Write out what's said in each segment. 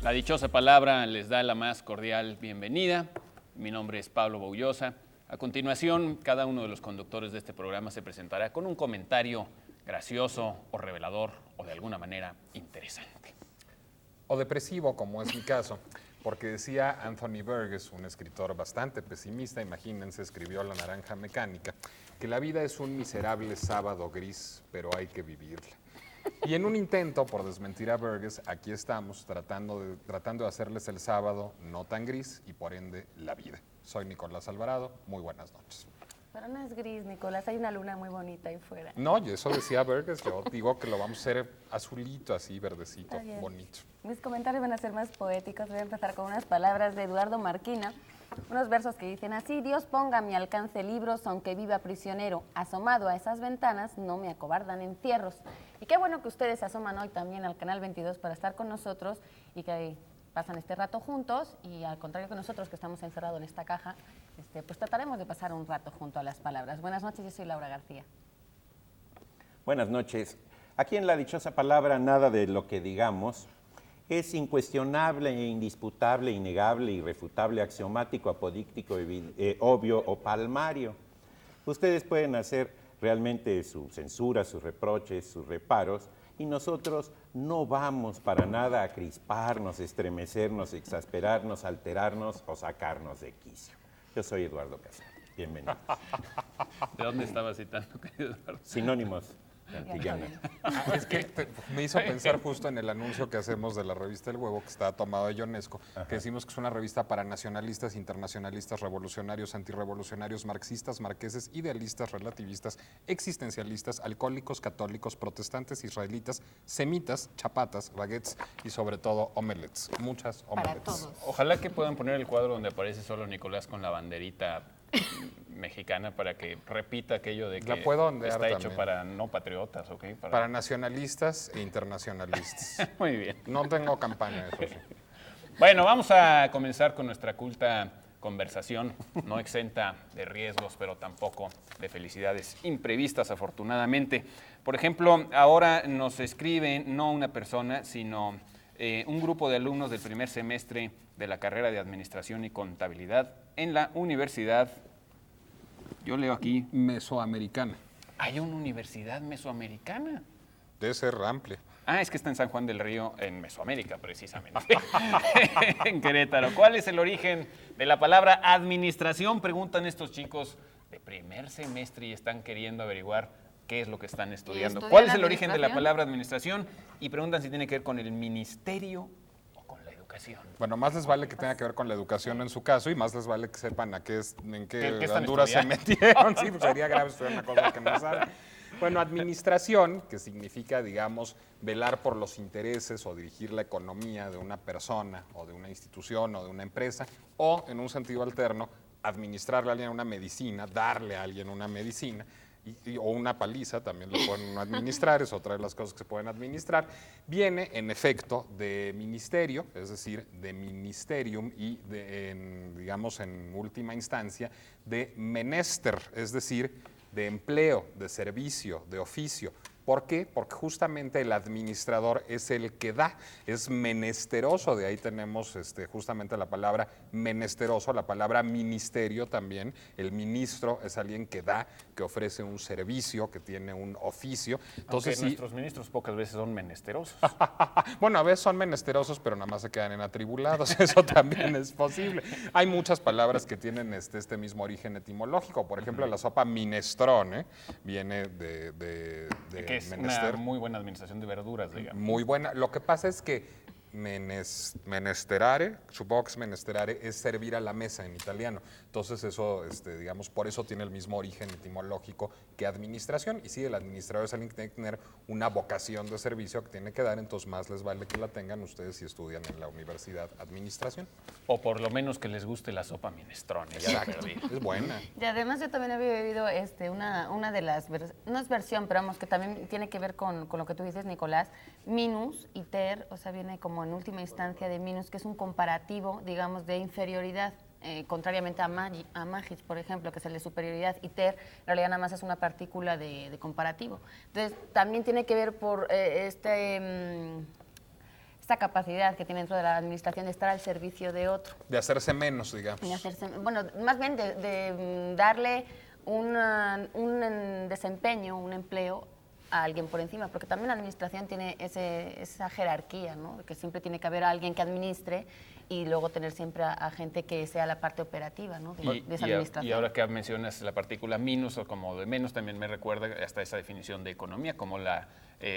La dichosa palabra les da la más cordial bienvenida. Mi nombre es Pablo Boullosa. A continuación, cada uno de los conductores de este programa se presentará con un comentario gracioso o revelador o de alguna manera interesante. O depresivo, como es mi caso, porque decía Anthony Burgess, un escritor bastante pesimista, imagínense, escribió La Naranja Mecánica, que la vida es un miserable sábado gris, pero hay que vivirla. Y en un intento por desmentir a Burgess, aquí estamos tratando de hacerles el sábado no tan gris y por ende la vida. Soy Nicolás Alvarado, muy buenas noches. Pero no es gris, Nicolás, hay una luna muy bonita ahí fuera. No, y eso decía Burgess, yo digo que lo vamos a hacer azulito, así, verdecito, bonito. Mis comentarios van a ser más poéticos, voy a empezar con unas palabras de Eduardo Marquina, unos versos que dicen así: Dios ponga a mi alcance libros, aunque viva prisionero, asomado a esas ventanas, no me acobardan encierros. Y qué bueno que ustedes se asoman hoy también al Canal 22 para estar con nosotros y que pasan este rato juntos, y al contrario que nosotros que estamos encerrados en esta caja, pues trataremos de pasar un rato junto a las palabras. Buenas noches, yo soy Laura García. Buenas noches. Aquí en La Dichosa Palabra, nada de lo que digamos es incuestionable, indisputable, innegable, irrefutable, axiomático, apodíctico, obvio o palmario. Ustedes pueden hacer realmente su censura, sus reproches, sus reparos, y nosotros no vamos para nada a crisparnos, estremecernos, exasperarnos, alterarnos o sacarnos de quicio. Yo soy Eduardo Casado. Bienvenido. ¿De dónde estaba citando, querido Eduardo? Sinónimos de Antillana. Es que me hizo pensar justo en el anuncio que hacemos de la revista El Huevo, que está tomado de Ionesco, que decimos que es una revista para nacionalistas, internacionalistas, revolucionarios, antirrevolucionarios, marxistas, marqueses, idealistas, relativistas, existencialistas, alcohólicos, católicos, protestantes, israelitas, semitas, chapatas, baguettes y sobre todo omelets. Muchas omelets. Para todos. Ojalá que puedan poner el cuadro donde aparece solo Nicolás con la banderita mexicana para que repita aquello de que La puedo ondear está hecho también. para no patriotas, ¿ok? Para nacionalistas e internacionalistas. Muy bien. No tengo campaña, eso sí. Bueno, vamos a comenzar con nuestra culta conversación, no exenta de riesgos, pero tampoco de felicidades imprevistas, afortunadamente. Por ejemplo, ahora nos escribe no una persona, sino un grupo de alumnos del primer semestre de la carrera de Administración y Contabilidad en la universidad, yo leo aquí, Mesoamericana. hay una universidad mesoamericana. Debe ser amplia. Ah, es que está en San Juan del Río, en Mesoamérica, precisamente, en Querétaro. ¿Cuál es el origen de la palabra administración? Preguntan estos chicos de primer semestre y están queriendo averiguar qué es lo que están estudiando. ¿Estudian ¿Cuál es el origen de la administración? palabra administración? Y preguntan si tiene que ver con el ministerio o con la educación. Bueno, más les vale que tenga que ver con la educación en su caso y más les vale que sepan en ¿Qué qué están Honduras se estudiando? metieron. Sí, pues sería grave estudiar una cosa que no saben. Bueno, administración, que significa, digamos, velar por los intereses o dirigir la economía de una persona o de una institución o de una empresa, o en un sentido alterno, administrarle a alguien una medicina, darle a alguien una medicina, o una paliza, también lo pueden administrar, es otra de las cosas que se pueden administrar, viene en efecto de ministerio, es decir, de ministerium y, digamos, en última instancia, de menester, es decir, de empleo, de servicio, de oficio. ¿Por qué? Porque justamente el administrador es el que da, es menesteroso, de ahí tenemos justamente la palabra menesteroso, la palabra ministerio también. El ministro es alguien que da, que ofrece un servicio, que tiene un oficio. Entonces, Aunque nuestros ministros pocas veces son menesterosos. bueno, a veces son menesterosos, pero nada más se quedan en atribulados, eso también es posible. Hay muchas palabras que tienen este mismo origen etimológico, por ejemplo, la sopa minestrone viene de Que es menester. una muy buena administración de verduras, digamos. Muy buena. Lo que pasa es que menesterare, supongo que es menesterare, es servir a la mesa en italiano. Entonces eso, digamos, por eso tiene el mismo origen etimológico que administración. Y sí, el administrador es alguien que tiene que tener una vocación de servicio que tiene que dar, entonces más les vale que la tengan ustedes si estudian en la universidad administración. O por lo menos que les guste la sopa minestrone. Ya lo perdí. Es buena. Y además yo también había bebido una de las, no es versión, pero vamos, que también tiene que ver con lo que tú dices, Nicolás, minus y ter, o sea, viene como en última instancia de minus, que es un comparativo, digamos, de inferioridad. Contrariamente a magis, por ejemplo, que es el de superioridad, y ter, en realidad nada más es una partícula de comparativo. Entonces, también tiene que ver por esta esta capacidad que tiene dentro de la administración de estar al servicio de otro. De hacerse menos, digamos. Y hacerse, bueno, más bien de darle un desempeño, un empleo a alguien por encima, porque también la administración tiene esa jerarquía, ¿no? Que siempre tiene que haber alguien que administre y luego tener siempre a gente que sea la parte operativa, ¿no? de esa administración. Y ahora que mencionas la partícula minus o como de menos, también me recuerda hasta esa definición de economía, como la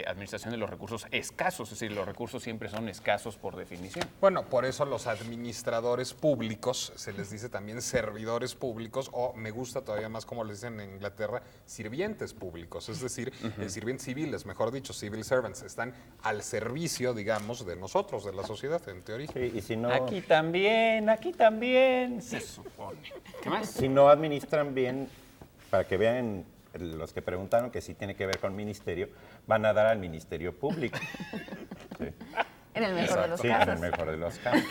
administración de los recursos escasos, es decir, los recursos siempre son escasos por definición. Bueno, por eso los administradores públicos, se les dice también servidores públicos, o me gusta todavía más como les dicen en Inglaterra, sirvientes públicos, es decir, sirvientes civiles, mejor dicho, civil servants, están al servicio, digamos, de nosotros, de la sociedad, en teoría. Sí, y si no, Aquí también se supone. ¿Qué más? si no administran bien, para que vean los que preguntaron que sí tiene que ver con ministerio, van a dar al ministerio público. Sí. En el mejor de los Sí, casos. en el mejor de los casos.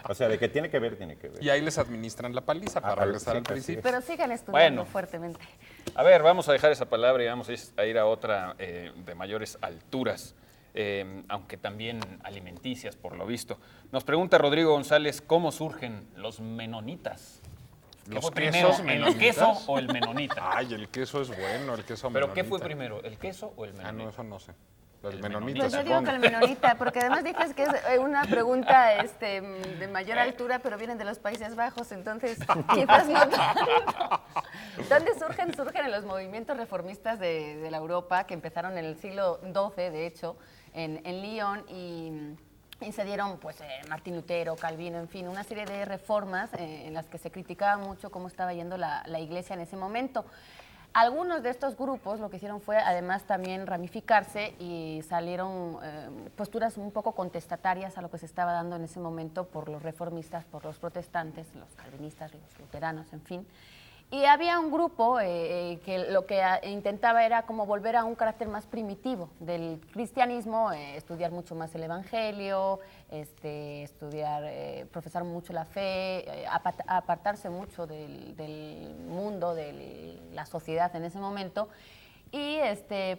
O sea, de que tiene que ver, tiene que ver. Y ahí les administran la paliza para regresar al sí, así principio. Pero sigan estudiando Bueno. fuertemente. A ver, vamos a dejar esa palabra y vamos a ir a otra de mayores alturas, aunque también alimenticias, por lo visto. Nos pregunta Rodrigo González, ¿cómo surgen los menonitas? ¿Qué Los fue primero, quesos el menonitas. queso o el menonita? Ay, el queso es bueno, el queso ¿Pero qué menonita. fue primero, el queso o el Ah, menonita? no, eso no sé. Los El menonitas, Pues yo digo que el menonita, porque además dices que es una pregunta de mayor altura, pero vienen de los Países Bajos, entonces quizás no tanto. ¿Dónde surgen? Surgen en los movimientos reformistas de la Europa, que empezaron en el siglo XII, de hecho, en Lyon, y se dieron pues Martín Lutero, Calvino, en fin, una serie de reformas en las que se criticaba mucho cómo estaba yendo la Iglesia en ese momento. Algunos de estos grupos lo que hicieron fue además también ramificarse y salieron posturas un poco contestatarias a lo que se estaba dando en ese momento por los reformistas, por los protestantes, los calvinistas, los luteranos, en fin. Y había un grupo que lo que intentaba era como volver a un carácter más primitivo del cristianismo, estudiar mucho más el evangelio, estudiar, profesar mucho la fe, apartarse mucho del mundo, de la sociedad en ese momento. Y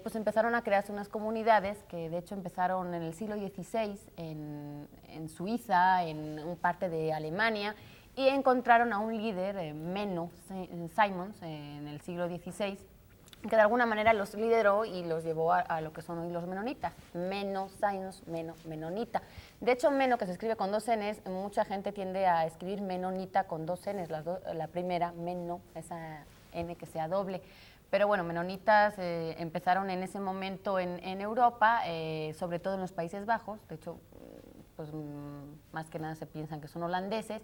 pues empezaron a crearse unas comunidades que de hecho empezaron en el siglo XVI en Suiza, en parte de Alemania, y encontraron a un líder, Menno Simons, en el siglo XVI, que de alguna manera los lideró y los llevó a lo que son hoy los menonitas. Menno Simons, menonita. De hecho, Menno, que se escribe con dos Ns, mucha gente tiende a escribir menonita con dos Ns, la primera, Menno, esa N que sea doble. Pero bueno, menonitas empezaron en ese momento en Europa, sobre todo en los Países Bajos. De hecho, pues más que nada se piensan que son holandeses.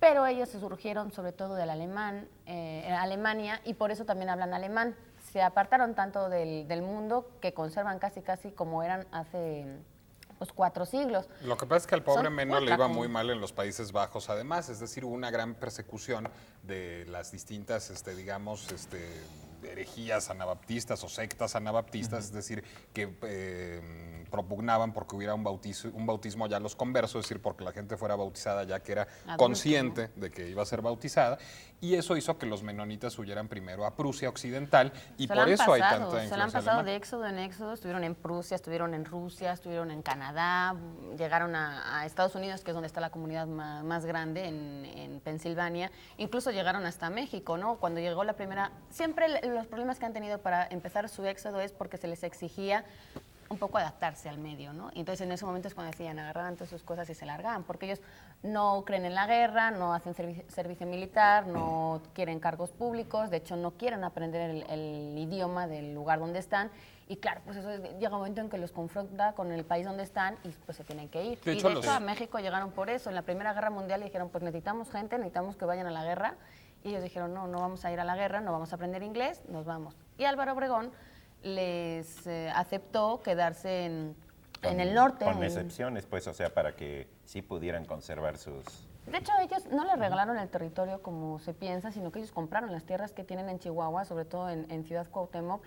Pero ellos se surgieron sobre todo del Alemania, y por eso también hablan alemán. Se apartaron tanto del mundo que conservan casi como eran hace pues 4 siglos. Lo que pasa es que al pobre Son Menno le otra iba como- muy mal en los Países Bajos, además, es decir, hubo una gran persecución de las distintas, digamos, herejías anabaptistas o sectas anabaptistas, es decir, que propugnaban porque hubiera un bautismo ya a los conversos, es decir, porque la gente fuera bautizada ya que era Adulto, consciente de que iba a ser bautizada, y eso hizo que los menonitas huyeran primero a Prusia Occidental, y Se por la han eso hay pasado, tanta se la han influencia pasado alemana. de éxodo en éxodo, estuvieron en Prusia, estuvieron en Rusia, estuvieron en Canadá, llegaron a Estados Unidos, que es donde está la comunidad más grande, en Pensilvania, incluso llegaron hasta México, ¿no? Cuando llegó la primera, siempre los problemas que han tenido para empezar su éxodo es porque se les exigía un poco adaptarse al medio, ¿no? Y entonces en ese momento es cuando decían, agarraban todas sus cosas y se largaban, porque ellos no creen en la guerra, no hacen servicio militar, no quieren cargos públicos, de hecho no quieren aprender el idioma del lugar donde están, y claro, pues eso llega un momento en que los confronta con el país donde están y pues se tienen que ir. De Y hecho, de los- hecho a México llegaron por eso, en la Primera Guerra Mundial dijeron, pues necesitamos gente, necesitamos que vayan a la guerra, y ellos dijeron, no vamos a ir a la guerra, no vamos a aprender inglés, nos vamos. Y Álvaro Obregón les aceptó quedarse en el norte. Con excepciones, pues, o sea, para que sí pudieran conservar sus... De hecho, ellos no les regalaron el territorio como se piensa, sino que ellos compraron las tierras que tienen en Chihuahua, sobre todo en Ciudad Cuauhtémoc,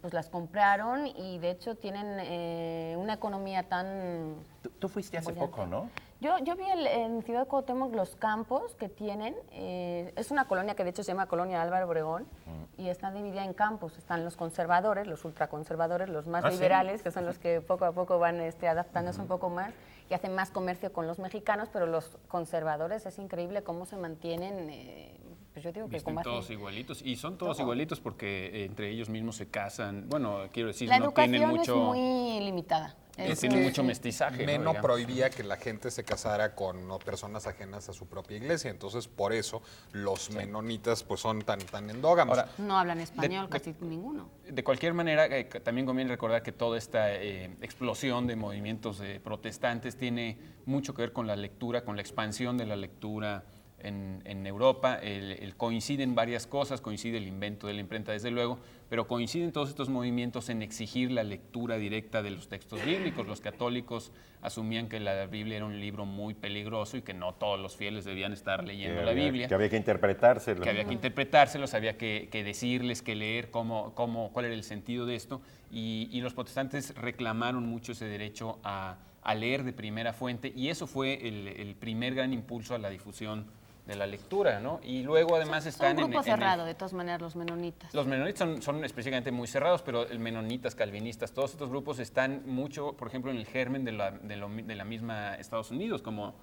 pues las compraron y de hecho tienen una economía tan... Tú fuiste hace Bollante. poco, ¿no? Yo vi en Ciudad Cuauhtémoc los campos que tienen. Es una colonia que de hecho se llama Colonia Álvaro Obregón y está dividida en campos. Están los conservadores, los ultraconservadores, los más liberales, que son los que poco a poco van adaptándose un poco más y hacen más comercio con los mexicanos, pero los conservadores es increíble cómo se mantienen. Pues yo digo que Visten como todos igualitos y son todos igualitos porque entre ellos mismos se casan. Bueno, quiero decir, la no educación tienen mucho, es muy limitada. tienen mucho mestizaje. Meno ¿no? Digamos. prohibía que la gente se casara con personas ajenas a su propia iglesia, entonces por eso los menonitas pues son tan endógamos. Ahora, No hablan español casi ninguno. De cualquier manera, también conviene recordar que toda esta explosión de movimientos protestantes tiene mucho que ver con la lectura, con la expansión de la lectura en Europa. Coinciden varias cosas, coincide el invento de la imprenta, desde luego, pero coinciden todos estos movimientos en exigir la lectura directa de los textos bíblicos. Los católicos asumían que la Biblia era un libro muy peligroso y que no todos los fieles debían estar leyendo la Biblia. Que había que interpretárselo. Que había que interpretárselos, había que decirles, que leer cuál era el sentido de esto. Y los protestantes reclamaron mucho ese derecho a leer de primera fuente, y eso fue el primer gran impulso a la difusión de la lectura, ¿no? Y luego además están un grupo cerrado, de todas maneras, los menonitas. Los menonitas son específicamente muy cerrados, pero el menonitas, calvinistas, todos estos grupos están mucho, por ejemplo, en el germen de la misma Estados Unidos, como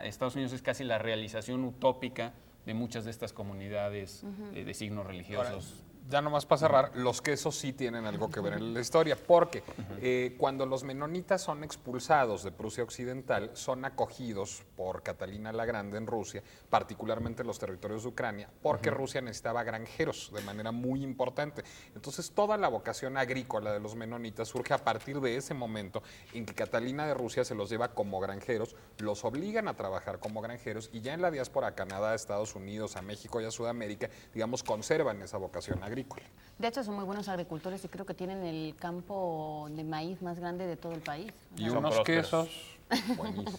Estados Unidos es casi la realización utópica de muchas de estas comunidades de signos religiosos. Ya nomás para cerrar, los quesos sí tienen algo que ver en la historia, porque cuando los menonitas son expulsados de Prusia Occidental, son acogidos por Catalina la Grande en Rusia, particularmente en los territorios de Ucrania, porque Rusia necesitaba granjeros de manera muy importante. Entonces, toda la vocación agrícola de los menonitas surge a partir de ese momento en que Catalina de Rusia se los lleva como granjeros, los obligan a trabajar como granjeros, y ya en la diáspora a Canadá, a Estados Unidos, a México y a Sudamérica, digamos, conservan esa vocación agrícola. De hecho, son muy buenos agricultores y creo que tienen el campo de maíz más grande de todo el país. Y Son unos prósperos. quesos buenísimos.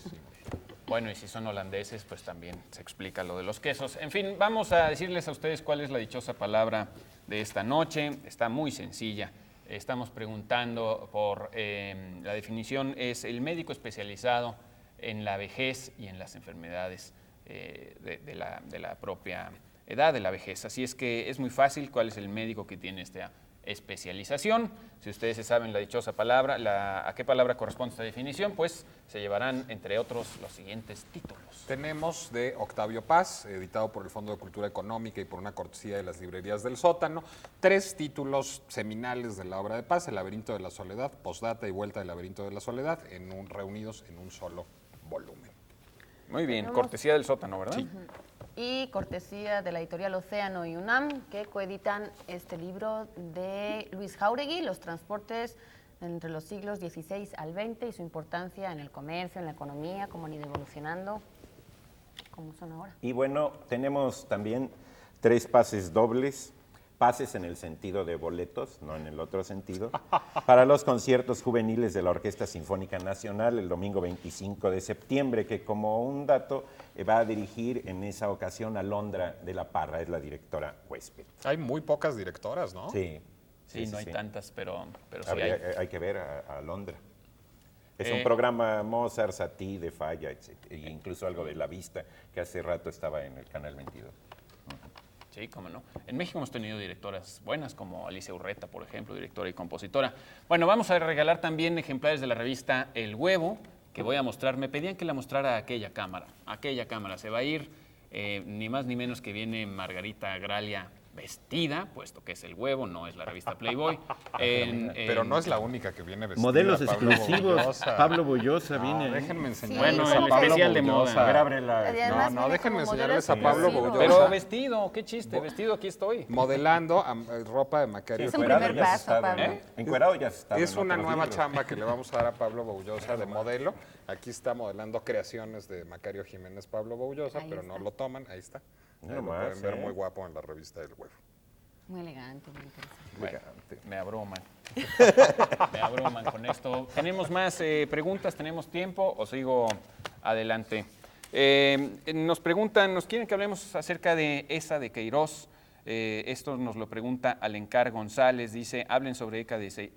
Bueno, y si son holandeses, pues también se explica lo de los quesos. En fin, vamos a decirles a ustedes cuál es la dichosa palabra de esta noche. Está muy sencilla. Estamos preguntando por la definición. Es el médico especializado en la vejez y en las enfermedades de la propia edad de la vejez. Así es que es muy fácil cuál es el médico que tiene esta especialización. Si ustedes se saben la dichosa palabra, a qué palabra corresponde esta definición, pues se llevarán, entre otros, los siguientes títulos. Tenemos de Octavio Paz, editado por el Fondo de Cultura Económica y por una cortesía de las librerías del Sótano, 3 títulos seminales de la obra de Paz: El laberinto de la soledad, Postdata y Vuelta del laberinto de la soledad, reunidos en un solo volumen. Muy bien, cortesía del Sótano, ¿verdad? Sí. Y cortesía de la editorial Océano y UNAM, que coeditan este libro de Luis Jáuregui, Los transportes entre los siglos XVI al XX y su importancia en el comercio, en la economía, cómo han ido evolucionando, cómo son ahora. Y bueno, tenemos también 3 pases dobles, pases en el sentido de boletos, no en el otro sentido, para los conciertos juveniles de la Orquesta Sinfónica Nacional el domingo 25 de septiembre, que como un dato va a dirigir en esa ocasión Alondra de la Parra, es la directora huésped. Hay muy pocas directoras, ¿no? Sí. Sí, no hay tantas, pero sí hay. Hay que ver a Alondra. Es un programa Mozart, Satie, de Falla, etc., e incluso algo de La Vista, que hace rato estaba en el Canal 22. Sí, cómo no. En México hemos tenido directoras buenas, como Alicia Urreta, por ejemplo, directora y compositora. Bueno, vamos a regalar también ejemplares de la revista El Huevo, que voy a mostrar. Me pedían que la mostrara a aquella cámara. Aquella cámara. Se va a ir ni más ni menos que viene Margarita Gralia vestida, puesto que es El Huevo, no es la revista Playboy. Pero no es la única que viene vestida. Modelos Pablo exclusivos. Bollosa. Pablo Bollosa viene. Déjenme enseñarles Bueno, a el Pablo especial de Bollosa. moda. A ver, abre la... Además, No, viene déjenme como enseñarles a modelos Pablo exclusivos. Bollosa. Pero vestido, qué chiste, vestido, aquí estoy. Modelando ropa de Macario Es un Jiménez. primer paso, Pablo. Encuerado ya se está. Es una nueva chamba que le vamos a dar a Pablo Boullosa de modelo. Aquí está modelando creaciones de Macario Jiménez Pablo Boullosa, Ahí pero está. no lo toman. Ahí está. Ahí No lo más, pueden ver ¿eh? muy guapo en la revista del Huevo. Muy elegante, muy interesante. Bueno, me abruman. Me abruman con esto. ¿Tenemos más preguntas? ¿Tenemos tiempo o sigo adelante? Nos preguntan, nos quieren que hablemos acerca de Esa de Queirós. Esto nos lo pregunta Alencar González. Dice, hablen sobre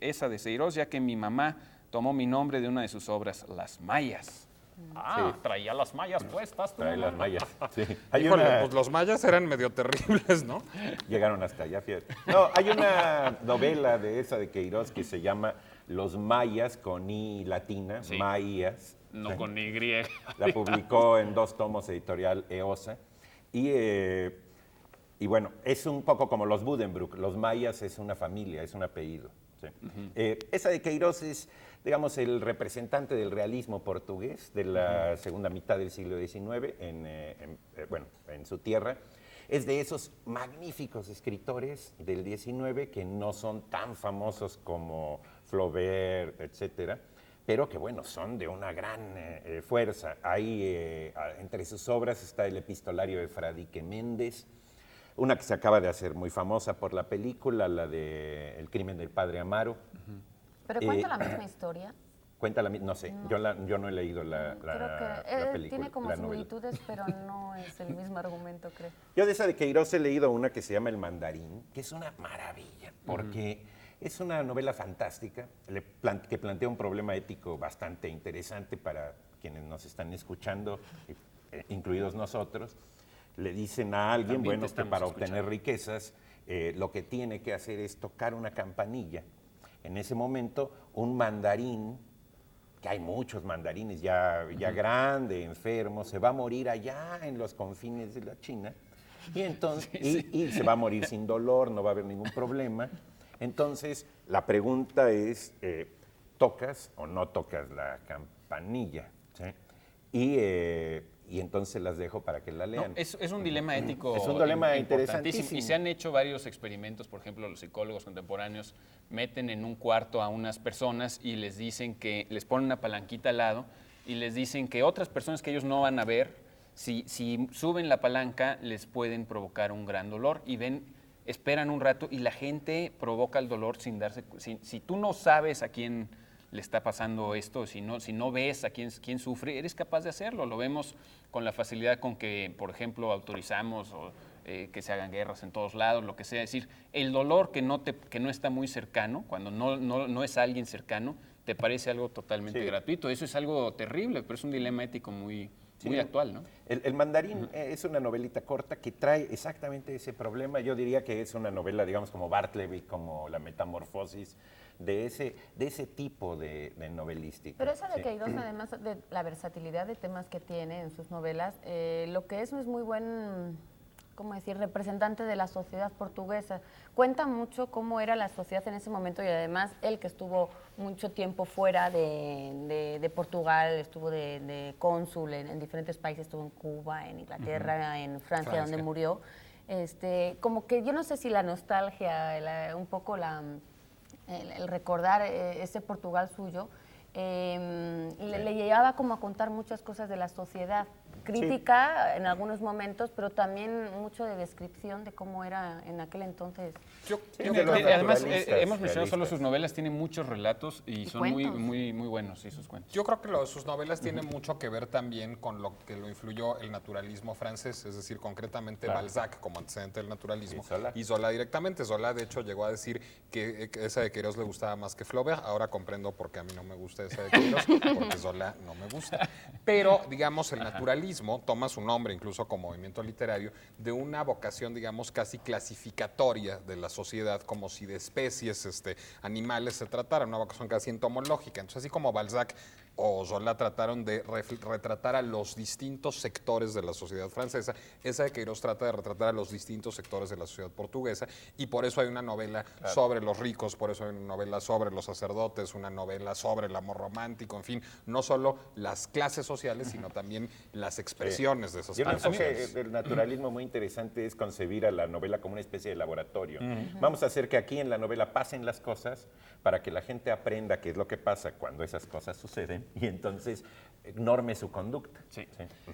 Esa de Queirós, ya que mi mamá tomó mi nombre de una de sus obras, Las Mayas. Ah, Sí. traía las mallas puestas. tú, Trae ¿no? las mallas. Sí. Hay Híjole, una- pues los mayas eran medio terribles, ¿no? Llegaron hasta allá, fíjate. No, hay una novela de esa de Queiroz que se llama Los Mayas con I latina, Sí. Mayas. No Sí. con Y. La publicó en 2 tomos editorial EOSA. Y bueno, es un poco como los Buddenbrook. Los Mayas es una familia, es un apellido. Sí. Esa de Queiroz es, digamos, el representante del realismo portugués de la segunda mitad del siglo XIX bueno, en su tierra. Es de esos magníficos escritores del XIX que no son tan famosos como Flaubert, etcétera, pero que, bueno, son de una gran fuerza. Ahí, entre sus obras está el epistolario de Fradique Méndez, una que se acaba de hacer muy famosa por la película, la de El crimen del padre Amaro. Pero cuenta la misma historia. Cuéntala, no sé, yo no he leído la Creo que la película. tiene como la novela. similitudes, pero no es el mismo argumento, creo. Yo de esa de Queiroz he leído una que se llama El Mandarín, que es una maravilla, porque es una novela fantástica que plantea un problema ético bastante interesante para quienes nos están escuchando, incluidos nosotros. Le dicen a alguien, También te bueno, que estamos para escuchando. obtener riquezas lo que tiene que hacer es tocar una campanilla. En ese momento, un mandarín, que hay muchos mandarines ya grande, enfermo, se va a morir allá en los confines de la China, y entonces y se va a morir sin dolor, no va a haber ningún problema. Entonces, la pregunta es, ¿tocas o no tocas la campanilla? ¿Sí? Y entonces las dejo para que la No, lean. es un dilema ético Es un dilema importantísimo. interesantísimo. Y se han hecho varios experimentos, por ejemplo, los psicólogos contemporáneos meten en un cuarto a unas personas y les dicen que, les ponen una palanquita al lado y les dicen que otras personas que ellos no van a ver, si suben la palanca, les pueden provocar un gran dolor y esperan un rato y la gente provoca el dolor sin darse si tú no sabes a quién le está pasando esto, si no ves a quién sufre, eres capaz de hacerlo. Lo vemos con la facilidad con que, por ejemplo, autorizamos que se hagan guerras en todos lados, lo que sea. Es decir, el dolor que no está muy cercano, cuando no es alguien cercano, te parece algo totalmente Sí. gratuito. Eso es algo terrible, pero es un dilema ético muy Sí. actual, ¿no? El Mandarín es una novelita corta que trae exactamente ese problema. Yo diría que es una novela, digamos, como Bartleby, como La Metamorfosis, de ese tipo de novelística. Pero esa de Sí. Queiroz, además de la versatilidad de temas que tiene en sus novelas, lo que es muy buen, ¿cómo decir?, representante de la sociedad portuguesa. Cuenta mucho cómo era la sociedad en ese momento y además él que estuvo mucho tiempo fuera de Portugal, estuvo de cónsul en diferentes países, estuvo en Cuba, en Inglaterra, en Francia, donde murió. Como que yo no sé si la nostalgia, un poco el recordar ese Portugal suyo, le llevaba como a contar muchas cosas de la sociedad, crítica en algunos momentos, pero también mucho de descripción de cómo era en aquel entonces. de los Además, naturalistas, hemos mencionado solo realistas. sus novelas, tienen muchos relatos y son cuentos. muy buenos, sí, sus cuentos. Yo creo que sus novelas tienen mucho que ver también con lo que lo influyó el naturalismo francés, es decir, concretamente Balzac como antecedente del naturalismo Y Zola. Zola directamente. Zola, de hecho, llegó a decir que esa de Queiroz le gustaba más que Flaubert. Ahora comprendo por qué a mí no me gusta esa de Queiroz, porque Zola no me gusta. Pero, digamos, el naturalismo toma su nombre, incluso como movimiento literario, de una vocación, digamos, casi clasificatoria de la sociedad, como si de especies animales se tratara, una vocación casi entomológica. Entonces, así como Balzac o Zola trataron de retratar a los distintos sectores de la sociedad francesa, esa de Queiroz trata de retratar a los distintos sectores de la sociedad portuguesa, y por eso hay una novela sobre los ricos, por eso hay una novela sobre los sacerdotes, una novela sobre el amor romántico, en fin, no solo las clases sociales, sino también las expresiones de esas Y un clases enfoque sociales. del naturalismo muy interesante es concebir a la novela como una especie de laboratorio. Vamos a hacer que aquí en la novela pasen las cosas para que la gente aprenda qué es lo que pasa cuando esas cosas suceden y entonces norme su conducta. Sí.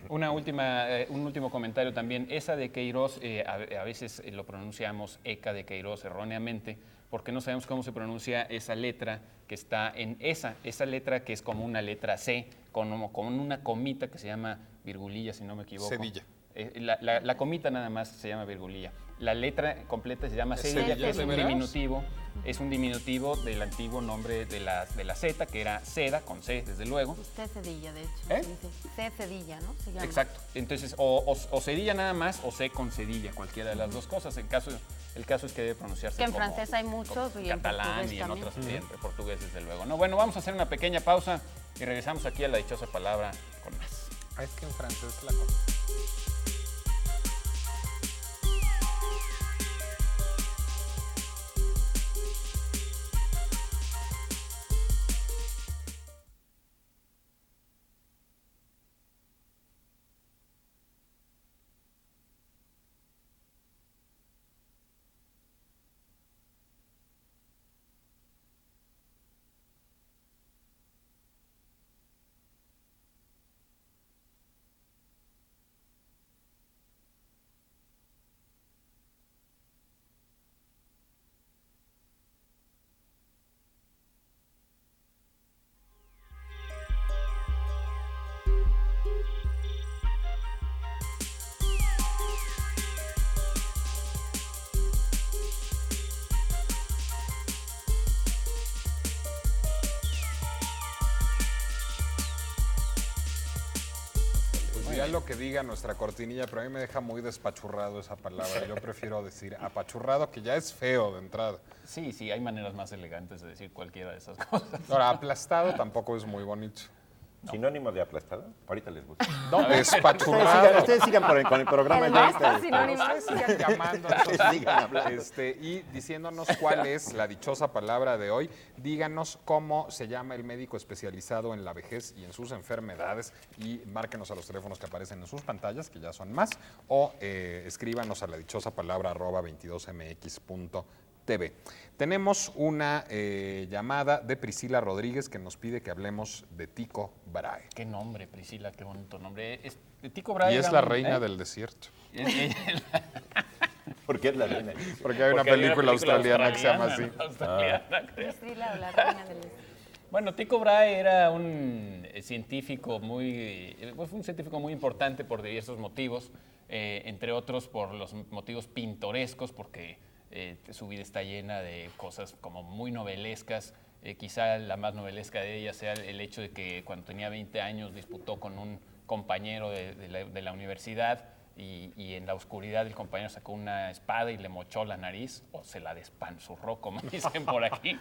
Un último comentario también. Esa de Queiroz, a veces lo pronunciamos Eca de Queiroz erróneamente, porque no sabemos cómo se pronuncia esa letra que está en esa letra que es como una letra C, con una comita que se llama virgulilla, si no me equivoco. Cedilla. La comita nada más se llama virgulilla. La letra completa se llama cedilla, que es ¿de un veras? diminutivo. Es un diminutivo del antiguo nombre de la Z, que era seda, con C, desde luego. C Cedilla, de hecho. ¿Eh? se dice. C Cedilla, ¿no? Se llama. Exacto. Entonces, o cedilla nada más, o C con cedilla, cualquiera de las dos cosas. El caso es que debe pronunciarse Que en como- francés hay muchos como y en catalán portugués y en también. otras, en portugués, desde luego. No, bueno, vamos a hacer una pequeña pausa y regresamos aquí a la dichosa palabra con más. Es que en francés la cosa. Pues dirá lo que diga nuestra cortinilla, pero a mí me deja muy despachurrado esa palabra. Yo prefiero decir apachurrado, que ya es feo de entrada. Sí, hay maneras más elegantes de decir cualquiera de esas cosas. Ahora, aplastado tampoco es muy bonito. ¿Sinónimo de aplastado? Ahorita les busco. No, despachurrado. Ustedes sigan con el programa. El ya maestro ustedes. sinónimo. Ustedes sigan llamando Ustedes sigan hablando. y diciéndonos cuál es la dichosa palabra de hoy. Díganos cómo se llama el médico especializado en la vejez y en sus enfermedades y márquenos a los teléfonos que aparecen en sus pantallas, que ya son más, o escríbanos a la dichosa palabra @22mx.tv. Tenemos una llamada de Priscila Rodríguez que nos pide que hablemos de Tycho Brahe. Qué nombre, Priscila, qué bonito nombre. Tycho Brahe Y es era la un- reina del desierto. ¿Por qué es la reina? Porque hay una Porque hay película australiana que se llama así. australiana, creo. Priscila o la reina del este. Bueno, Tycho Brahe era un científico fue un científico muy importante por diversos motivos, entre otros por los motivos pintorescos, porque su vida está llena de cosas como muy novelescas. Quizá la más novelesca de ellas sea el hecho de que cuando tenía 20 años disputó con un compañero de la universidad y en la oscuridad el compañero sacó una espada y le mochó la nariz, o se la despanzurró, como dicen por aquí.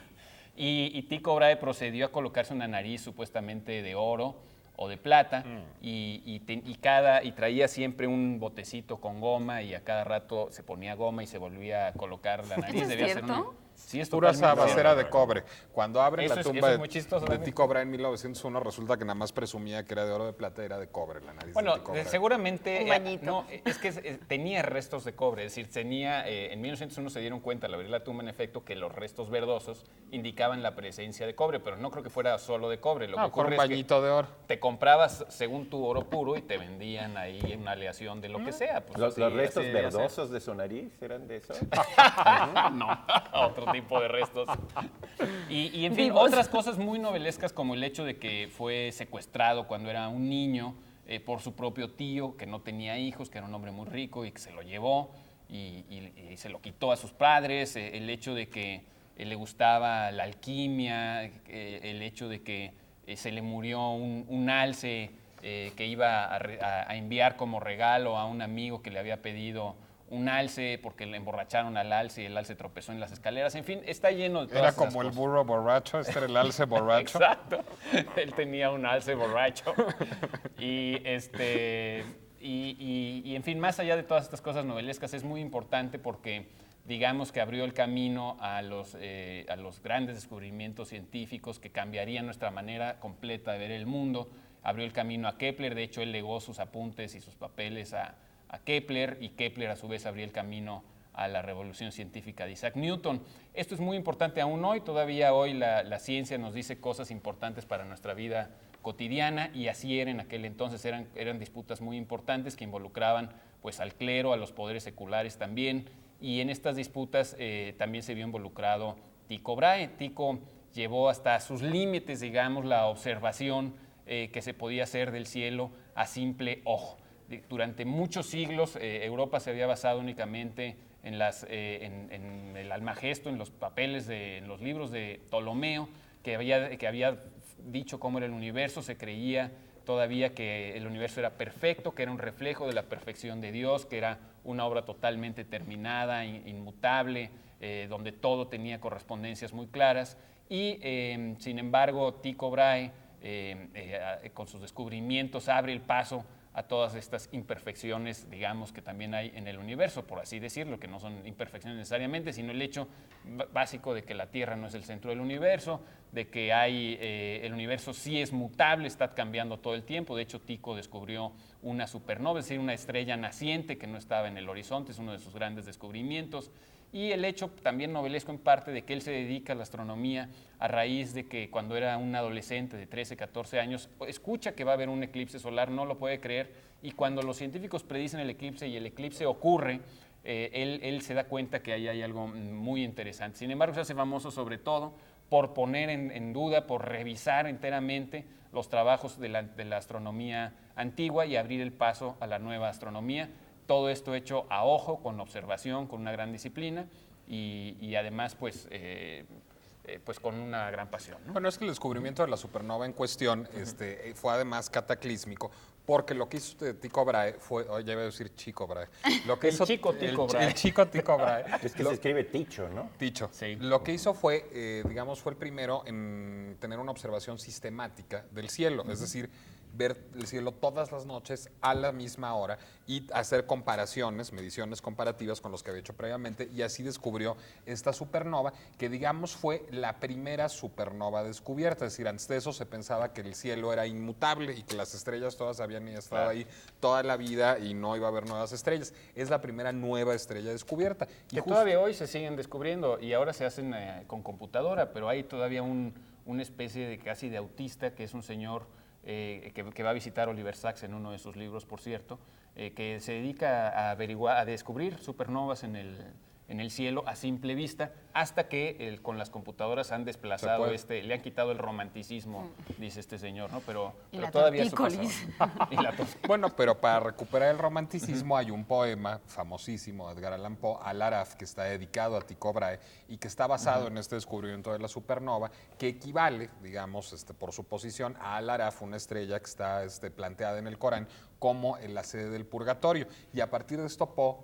Y Tycho Brahe procedió a colocarse una nariz supuestamente de oro o de plata y traía siempre un botecito con goma y a cada rato se ponía goma y se volvía a colocar la nariz. ¿Eso es Debía ser cierto? Sí, es Pura totalmente sabacera cierto. de cobre. Cuando abren Eso la es- tumba eso es de, muy chistoso de también. Tycho Brahe en 1901, resulta que nada más presumía que era de oro de plata, era de cobre la nariz Bueno, de Tycho Brahe. seguramente Un bañito. no, es que tenía restos de cobre, es decir, tenía en 1901 se dieron cuenta al abrir la tumba en efecto que los restos verdosos indicaban la presencia de cobre, pero no creo que fuera solo de cobre. Lo que Ah, con ocurre un es que bañito de oro. te comprabas según tu oro puro y te vendían ahí una aleación de lo que sea. Pues, ¿Los así restos debía ser. verdosos de su nariz eran de eso? No, otro tipo de restos. Y en fin, Vivos. otras cosas muy novelescas como el hecho de que fue secuestrado cuando era un niño por su propio tío, que no tenía hijos, que era un hombre muy rico y que se lo llevó y se lo quitó a sus padres, el hecho de que le gustaba la alquimia, el hecho de que se le murió un alce que iba a enviar como regalo a un amigo que le había pedido un alce porque le emborracharon al alce y el alce tropezó en las escaleras. En fin, está lleno de todas Era esas como el cosas. burro borracho, este era el alce borracho. Exacto. Él tenía un alce borracho. Y en fin, más allá de todas estas cosas novelescas, es muy importante porque digamos que abrió el camino a los grandes descubrimientos científicos que cambiarían nuestra manera completa de ver el mundo. Abrió el camino a Kepler, de hecho él legó sus apuntes y sus papeles a Kepler, y Kepler a su vez abrió el camino a la revolución científica de Isaac Newton. Esto es muy importante aún hoy, todavía hoy la ciencia nos dice cosas importantes para nuestra vida cotidiana, y así era en aquel entonces, eran disputas muy importantes que involucraban pues al clero, a los poderes seculares también, y en estas disputas también se vio involucrado Tycho Brahe. Tycho llevó hasta sus límites, digamos, la observación que se podía hacer del cielo a simple ojo. durante muchos siglos Europa se había basado únicamente en el Almagesto, en los papeles, en los libros de Ptolomeo, que había dicho cómo era el universo. Se creía todavía que el universo era perfecto, que era un reflejo de la perfección de Dios, que era una obra totalmente terminada, inmutable, donde todo tenía correspondencias muy claras. Y, sin embargo, Tycho Brahe, con sus descubrimientos, abre el paso a todas estas imperfecciones, digamos, que también hay en el universo, por así decirlo, que no son imperfecciones necesariamente, sino el hecho básico de que la Tierra no es el centro del universo, de que el universo sí es mutable, está cambiando todo el tiempo. De hecho, Tycho descubrió una supernova, es decir, una estrella naciente que no estaba en el horizonte, es uno de sus grandes descubrimientos. Y el hecho también novelesco en parte de que él se dedica a la astronomía a raíz de que cuando era un adolescente de 13, 14 años, escucha que va a haber un eclipse solar, no lo puede creer, y cuando los científicos predicen el eclipse y el eclipse ocurre, él se da cuenta que ahí hay algo muy interesante. Sin embargo, se hace famoso sobre todo por poner en duda, por revisar enteramente los trabajos de la astronomía antigua y abrir el paso a la nueva astronomía. Todo esto hecho a ojo, con observación, con una gran disciplina y además pues con una gran pasión, ¿no? Bueno, es que el descubrimiento de la supernova en cuestión fue además cataclísmico, porque lo que hizo Tycho Brahe fue, ya iba a decir Chico Brahe, lo que hizo chico Tycho Brahe. El chico Tycho Brahe. Es que se escribe Ticho, ¿no? Ticho. Sí. Lo que hizo fue, digamos, fue el primero en tener una observación sistemática del cielo, es decir, ver el cielo todas las noches a la misma hora y hacer comparaciones, mediciones comparativas con los que había hecho previamente, y así descubrió esta supernova, que digamos fue la primera supernova descubierta. Es decir, antes de eso se pensaba que el cielo era inmutable y que las estrellas todas habían estado ahí toda la vida y no iba a haber nuevas estrellas. Es la primera nueva estrella descubierta. Que todavía hoy se siguen descubriendo y ahora se hacen con computadora, pero hay todavía una especie de casi de autista, que es un señor que va a visitar Oliver Sacks en uno de sus libros, por cierto, que se dedica a descubrir supernovas en el cielo a simple vista, hasta que con las computadoras han desplazado le han quitado el romanticismo, dice este señor, ¿no? Pero todavía eso pasa. Y la Bueno, pero para recuperar el romanticismo hay un poema famosísimo de Edgar Allan Poe, Al-Araf, que está dedicado a Tycho Brahe y que está basado en este descubrimiento de la supernova, que equivale, digamos, por su posición, a Al-Araf, una estrella que está planteada en el Corán como en la sede del purgatorio. Y a partir de esto Poe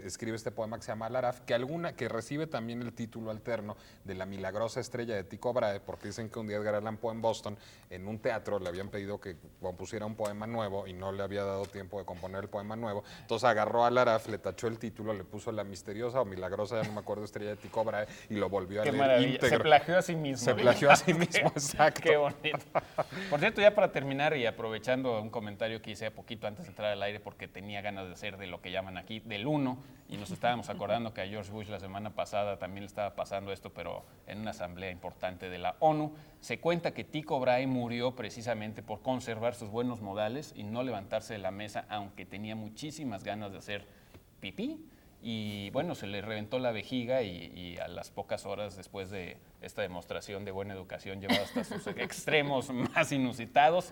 escribe este poema que se llama Al-Araf, que recibe también el título alterno de la milagrosa estrella de Tycho Brahe, porque dicen que un día Edgar Allan Poe en Boston, en un teatro, le habían pedido que compusiera un poema nuevo y no le había dado tiempo de componer el poema nuevo. Entonces agarró a Al-Araf, le tachó el título, le puso la misteriosa o milagrosa, ya no me acuerdo, estrella de Tycho Brahe, y lo volvió a Qué leer maravilla. íntegro. Se plagió a sí mismo. Se plagió a sí mismo, exacto. Qué bonito. Por cierto, ya para terminar y aprovechando un comentario que hice poquito antes de entrar al aire, porque tenía ganas de hacer de lo que llaman aquí del uno, y nos estábamos acordando que a George Bush la semana pasada también le estaba pasando esto, pero en una asamblea importante de la ONU. Se cuenta que Tycho Brahe murió precisamente por conservar sus buenos modales y no levantarse de la mesa, aunque tenía muchísimas ganas de hacer pipí. Y bueno, se le reventó la vejiga y a las pocas horas después de esta demostración de buena educación llevada hasta sus extremos más inusitados,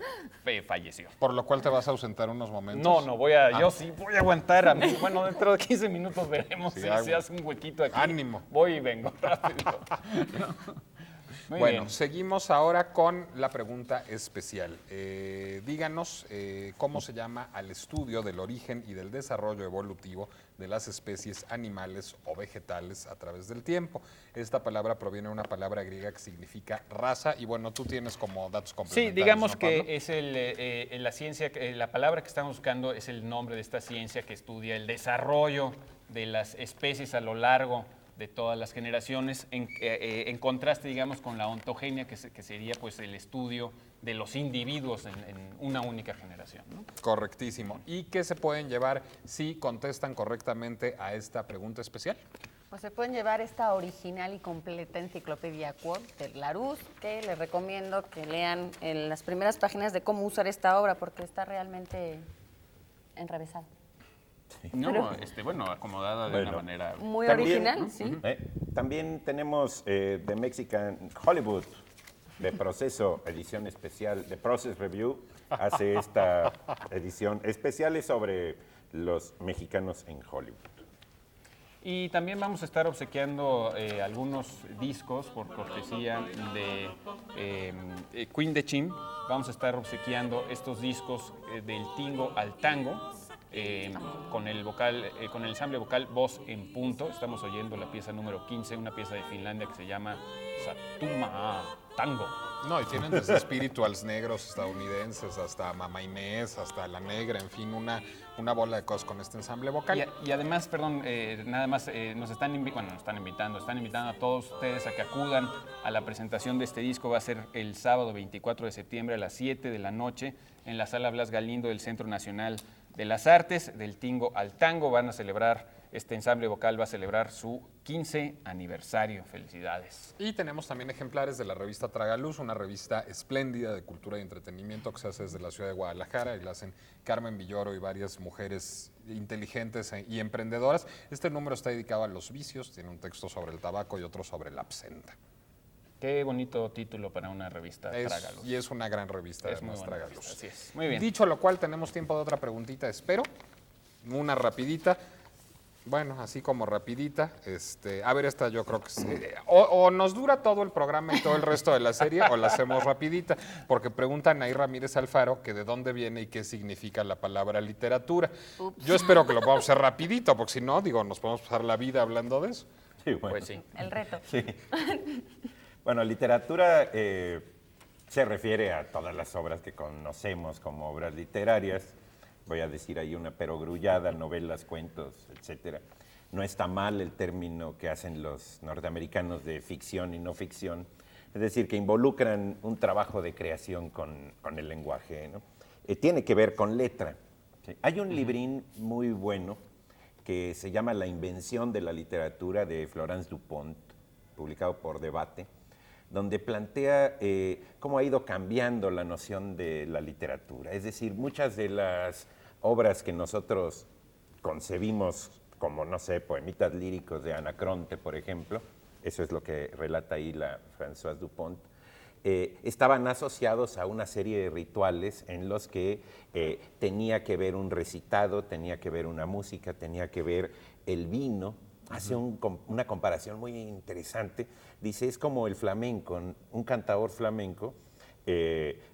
falleció. Por lo cual te vas a ausentar unos momentos. No, yo sí voy a aguantar. Bueno, dentro de 15 minutos veremos si se hace un huequito aquí. Ánimo. Voy y vengo rápido. Muy Bueno, bien. seguimos ahora con la pregunta especial. Díganos cómo se llama al estudio del origen y del desarrollo evolutivo de las especies animales o vegetales a través del tiempo. Esta palabra proviene de una palabra griega que significa raza y bueno, tú tienes como datos complementarios. Sí, digamos, ¿no, que Pablo? es la ciencia, la palabra que estamos buscando es el nombre de esta ciencia que estudia el desarrollo de las especies a lo largo de todas las generaciones, en contraste, digamos, con la ontogenia, que sería pues el estudio de los individuos en una única generación, ¿no? Correctísimo. ¿Y qué se pueden llevar si contestan correctamente a esta pregunta especial? Pues se pueden llevar esta original y completa enciclopedia Quod del Larousse, que les recomiendo que lean en las primeras páginas de cómo usar esta obra, porque está realmente enrevesada. No, bueno, acomodada de una manera... Muy También, original, sí. También tenemos The Mexican Hollywood, de Proceso, edición especial, de Process Review, hace esta edición especial sobre los mexicanos en Hollywood. Y también vamos a estar obsequiando algunos discos por cortesía de Queen de Chim. Vamos a estar obsequiando estos discos del tingo al tango con el ensamble vocal Voz en Punto. Estamos oyendo la pieza número 15, una pieza de Finlandia que se llama Satuma Tango. No, y tienen desde spirituals negros estadounidenses hasta Mamá Inés, hasta La Negra, en fin, una bola de cosas con este ensamble vocal. Y además, perdón, nada más nos están invitando a todos ustedes a que acudan a la presentación de este disco. Va a ser el sábado 24 de septiembre a las 7 de la noche en la Sala Blas Galindo del Centro Nacional de las Artes, del Tingo al Tango. Van a celebrar, este ensamble vocal va a celebrar su 15 aniversario. Felicidades. Y tenemos también ejemplares de la revista Tragaluz, una revista espléndida de cultura y entretenimiento que se hace desde la ciudad de Guadalajara y la hacen Carmen Villoro y varias mujeres inteligentes y emprendedoras. Este número está dedicado a los vicios, tiene un texto sobre el tabaco y otro sobre la absenta. Qué bonito título para una revista Tragaluz. Y es una gran revista, Es muy además, buena Tragaluz. revista, así es. Muy bien. Dicho lo cual, tenemos tiempo de otra preguntita, espero. Una rapidita. Bueno, así como rapidita. A ver, esta yo creo que o nos dura todo el programa y todo el resto de la serie o la hacemos rapidita, porque preguntan ahí Ramírez Alfaro que de dónde viene y qué significa la palabra literatura. Ups. Yo espero que lo podamos hacer rapidito, porque si no, nos podemos pasar la vida hablando de eso. Sí, bueno. Pues sí. El reto. Sí. Bueno, literatura se refiere a todas las obras que conocemos como obras literarias. Voy a decir ahí una perogrullada, novelas, cuentos, etcétera. No está mal el término que hacen los norteamericanos de ficción y no ficción, es decir, que involucran un trabajo de creación con el lenguaje, ¿no? Tiene que ver con letra. ¿Sí? Hay un librín muy bueno que se llama La invención de la literatura de Florence Dupont, publicado por Debate, donde plantea cómo ha ido cambiando la noción de la literatura. Es decir, muchas de las obras que nosotros concebimos como, no sé, poemitas líricos de Anacronte, por ejemplo, eso es lo que relata ahí la Françoise Dupont, estaban asociados a una serie de rituales en los que tenía que ver un recitado, tenía que ver una música, tenía que ver el vino. Hace una comparación muy interesante. Dice, es como el flamenco, un cantador flamenco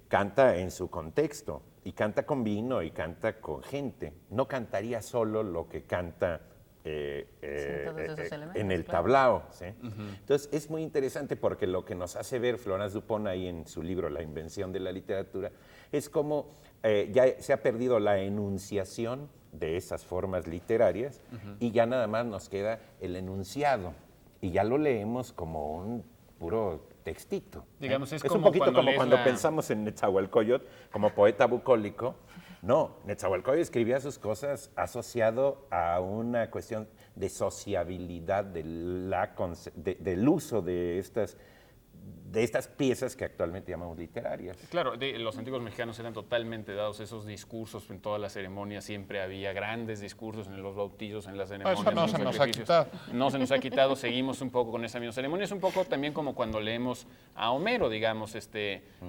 canta en su contexto, y canta con vino y canta con gente. No cantaría solo lo que canta en el tablao. ¿Sí? Entonces, es muy interesante porque lo que nos hace ver Florence Dupont ahí en su libro La invención de la literatura es como ya se ha perdido la enunciación de esas formas literarias y ya nada más nos queda el enunciado y ya lo leemos como un puro textito. Digamos, es un como poquito cuando como lees cuando la- pensamos en Netzahualcóyotl como poeta bucólico. No, Netzahualcóyotl escribía sus cosas asociado a una cuestión de sociabilidad, del uso de estas piezas que actualmente llamamos literarias. Claro, los antiguos mexicanos eran totalmente dados a esos discursos. En todas las ceremonias siempre había grandes discursos, en los bautizos, en las ceremonias. Eso no en los se nos ha sacrificios. quitado. No se nos ha quitado, seguimos un poco con esa misma ceremonia. Es un poco también como cuando leemos a Homero, digamos,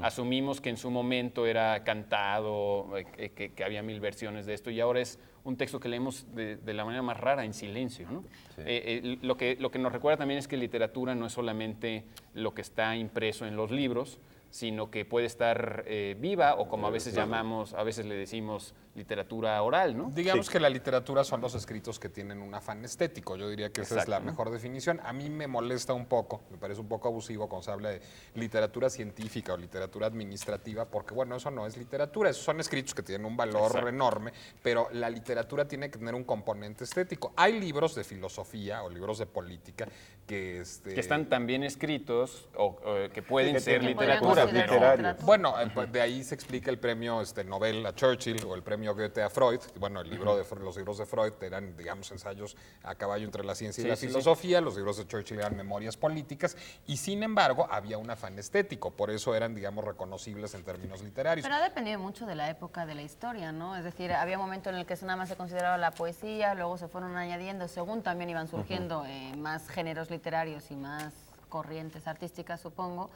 asumimos que en su momento era cantado, que había 1000 versiones de esto, y ahora es un texto que leemos de la manera más rara, en silencio, ¿no? Sí. Lo que nos recuerda también es que literatura no es solamente lo que está impreso en los libros, sino que puede estar viva, o como a veces llamamos, a veces le decimos literatura oral, ¿no? Digamos Sí. que la literatura son los escritos que tienen un afán estético. Yo diría que esa es la Exacto. mejor definición. A mí me molesta un poco, me parece un poco abusivo cuando se habla de literatura científica o literatura administrativa, porque bueno, eso no es literatura, esos son escritos que tienen un valor Exacto. enorme, pero la literatura tiene que tener un componente estético. Hay libros de filosofía o libros de política que... Que están tan bien escritos o que pueden que ser tienen literatura, considerarse pero literarias. Bueno, pues de ahí se explica el premio Nobel a Churchill o el premio Goethe a Freud. Bueno, los libros de Freud eran, digamos, ensayos a caballo entre la ciencia y Sí, la sí, sí. filosofía. Los libros de Churchill eran memorias políticas y, sin embargo, había un afán estético. Por eso eran, digamos, reconocibles en términos literarios. Pero ha dependido mucho de la época de la historia, ¿no? Es decir, había un momento en el que nada más se consideraba la poesía, luego se fueron añadiendo, según también iban surgiendo más géneros literarios y más corrientes artísticas, supongo.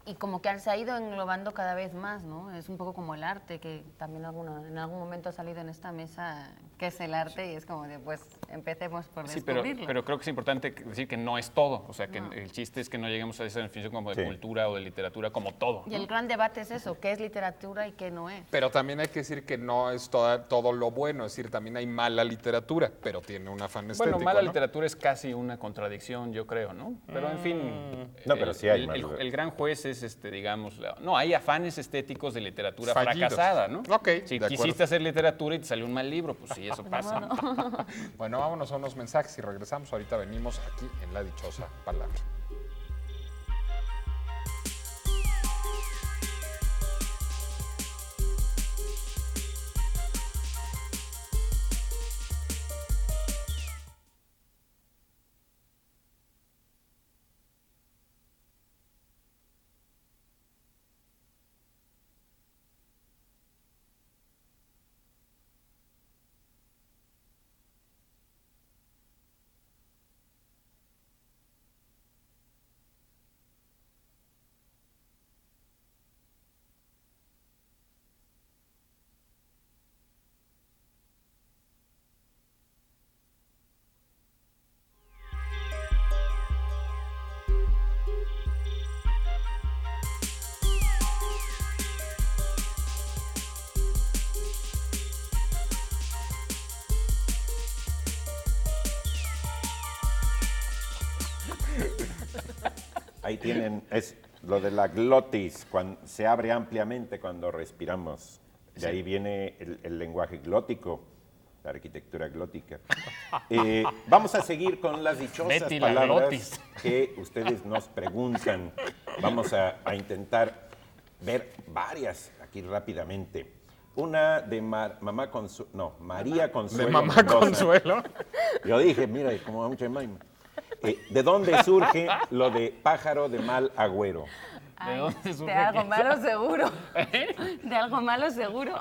Y como que se ha ido englobando cada vez más, ¿no? Es un poco como el arte, que también en algún momento ha salido en esta mesa, qué es el arte, y es como de, pues, empecemos por Sí, descubrirlo. pero creo que es importante decir que no es todo. O sea, que el chiste es que no lleguemos a esa definición como de Sí. cultura o de literatura como todo. Y ¿no? el gran debate es eso, qué es literatura y qué no es. Pero también hay que decir que no es todo lo bueno, es decir, también hay mala literatura, pero tiene un afán estético. Bueno, mala ¿no? literatura es casi una contradicción, yo creo, ¿no? Pero en fin, No, pero sí hay el, mala. el gran juez es, digamos, no, hay afanes estéticos de literatura Fallidos. fracasada, ¿no? Ok, Si de acuerdo. quisiste hacer literatura y te salió un mal libro, pues sí, eso pasa. Bueno, vámonos a unos mensajes y regresamos. Ahorita venimos aquí en La Dichosa Palabra. Ahí tienen, es lo de la glotis, se abre ampliamente cuando respiramos. De ahí viene el lenguaje glótico, la arquitectura glótica. Vamos a seguir con las dichosas Betty la palabras glotis. que ustedes nos preguntan. Vamos a intentar ver varias aquí rápidamente. Una de María Consuelo. De Mamá Mendoza. Consuelo. Yo dije, mira, como mucha maima. ¿De dónde surge lo de pájaro de mal agüero? Ay, dónde surge de algo eso? malo seguro. De algo malo seguro.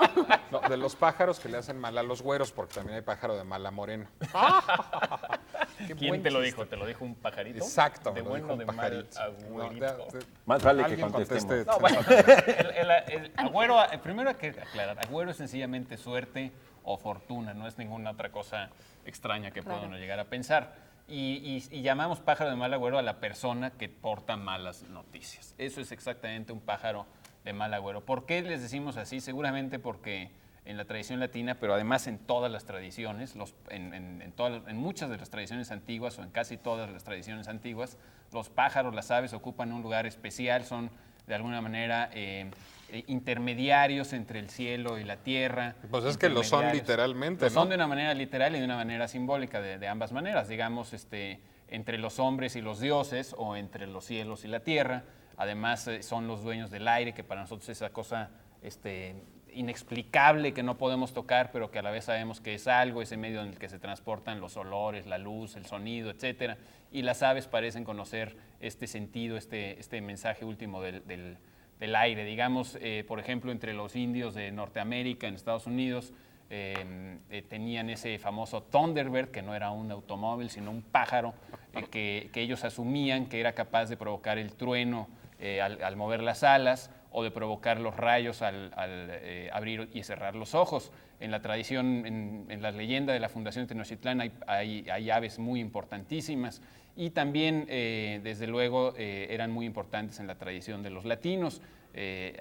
No, de los pájaros que le hacen mal a los güeros, porque también hay pájaro de mala morena. Qué ¿Quién buen te lo chiste. dijo? ¿Te lo dijo un pajarito? Exacto. De me lo bueno, dijo de un mal, pajarito. agüerito. Más vale que Alguien contestemos. conteste. No, bueno, el agüero, primero hay que aclarar, agüero es sencillamente suerte o fortuna, no es ninguna otra cosa extraña que pueda uno llegar a pensar. Y llamamos pájaro de mal agüero a la persona que porta malas noticias. Eso es exactamente un pájaro de mal agüero. ¿Por qué les decimos así? Seguramente porque en la tradición latina, pero además en todas las tradiciones, en muchas de las tradiciones antiguas o en casi todas las tradiciones antiguas, los pájaros, las aves ocupan un lugar especial, son de alguna manera intermediarios entre el cielo y la tierra. Pues es que lo son intermediarios. literalmente, Lo son ¿no? de una manera literal y de una manera simbólica, de ambas maneras, digamos, entre los hombres y los dioses o entre los cielos y la tierra. Además, son los dueños del aire, que para nosotros es esa cosa inexplicable que no podemos tocar, pero que a la vez sabemos que es algo, ese medio en el que se transportan los olores, la luz, el sonido, etcétera. Y las aves parecen conocer este sentido, este mensaje último del aire. Digamos, por ejemplo, entre los indios de Norteamérica, en Estados Unidos, tenían ese famoso Thunderbird, que no era un automóvil, sino un pájaro, que ellos asumían que era capaz de provocar el trueno al mover las alas o de provocar los rayos al abrir y cerrar los ojos. En la tradición, en la leyenda de la Fundación Tenochtitlán hay aves muy importantísimas y también, desde luego, eran muy importantes en la tradición de los latinos.